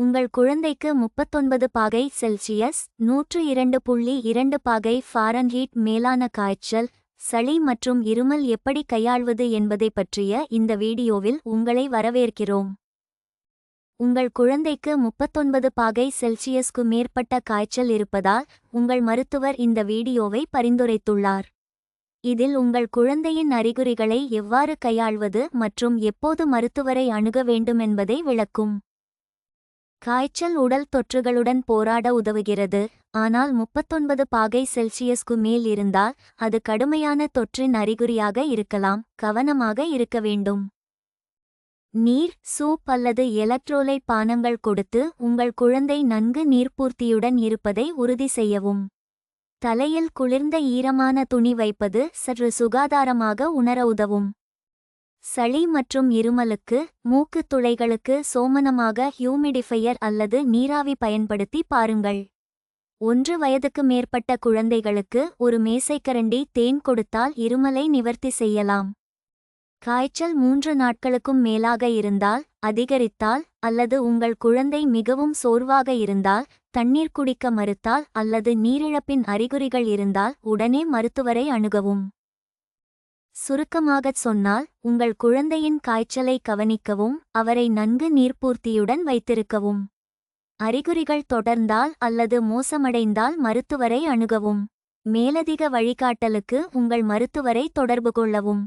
உங்கள் குழந்தைக்கு 39 பாகை செல்சியஸ் 102.2 பாகை ஃபாரன்ஹீட் மேலான காய்ச்சல், சளி மற்றும் இருமல் எப்படி கையாள்வது என்பதை பற்றிய இந்த வீடியோவில் உங்களை வரவேற்கிறோம். உங்கள் குழந்தைக்கு 39 பாகை செல்சியஸ்க்கு மேற்பட்ட காய்ச்சல் இருப்பதால் உங்கள் மருத்துவர் இந்த வீடியோவை பரிந்துரைத்துள்ளார். இதில் உங்கள் குழந்தையின் அறிகுறிகளை எவ்வாறு கையாள்வது மற்றும் எப்போது மருத்துவரை அணுக வேண்டும் என்பதை விளக்கும். காய்ச்சல் உடல் தொற்றுகளுடன் போராட உதவுகிறது, ஆனால் 39 பாகை செல்சியஸ்க்கு மேல் இருந்தால் அது கடுமையான தொற்றின் அறிகுறியாக இருக்கலாம். கவனமாக இருக்க வேண்டும். நீர், சூப் அல்லது எலக்ட்ரோலைட் பானங்கள் கொடுத்து உங்கள் குழந்தை நன்கு நீர்ப்பூர்த்தியுடன் இருப்பதை உறுதி செய்யவும். தலையில் குளிர்ந்த ஈரமான துணி வைப்பது சற்று சுகாதாரமாக உணர உதவும். சளி மற்றும் இருமலுக்கு, மூக்குத் துளைகளுக்கு சோமனமாக ஹியூமிடிஃபையர் அல்லது நீராவி பயன்படுத்தி பாருங்கள். 1 வயதுக்கு மேற்பட்ட குழந்தைகளுக்கு ஒரு மேசைக்கரண்டி தேன் கொடுத்தால் இருமலை நிவர்த்தி செய்யலாம். காய்ச்சல் 3 நாட்களுக்கும் மேலாக இருந்தால், அதிகரித்தால் அல்லது உங்கள் குழந்தை மிகவும் சோர்வாக இருந்தால், தண்ணீர் குடிக்க மறுத்தால் அல்லது நீரிழப்பின் அறிகுறிகள் இருந்தால் உடனே மருத்துவரை அணுகவும். சுருக்கமாகச் சொன்னால், உங்கள் குழந்தையின் காய்ச்சலை கவனிக்கவும் அவரை நன்கு நீர்ப்பூர்த்தியுடன் வைத்திருக்கவும். அறிகுறிகள் தொடர்ந்தால் அல்லது மோசமடைந்தால் மருத்துவரை அணுகவும். மேலதிக வழிகாட்டலுக்கு உங்கள் மருத்துவரை தொடர்பு கொள்ளவும்.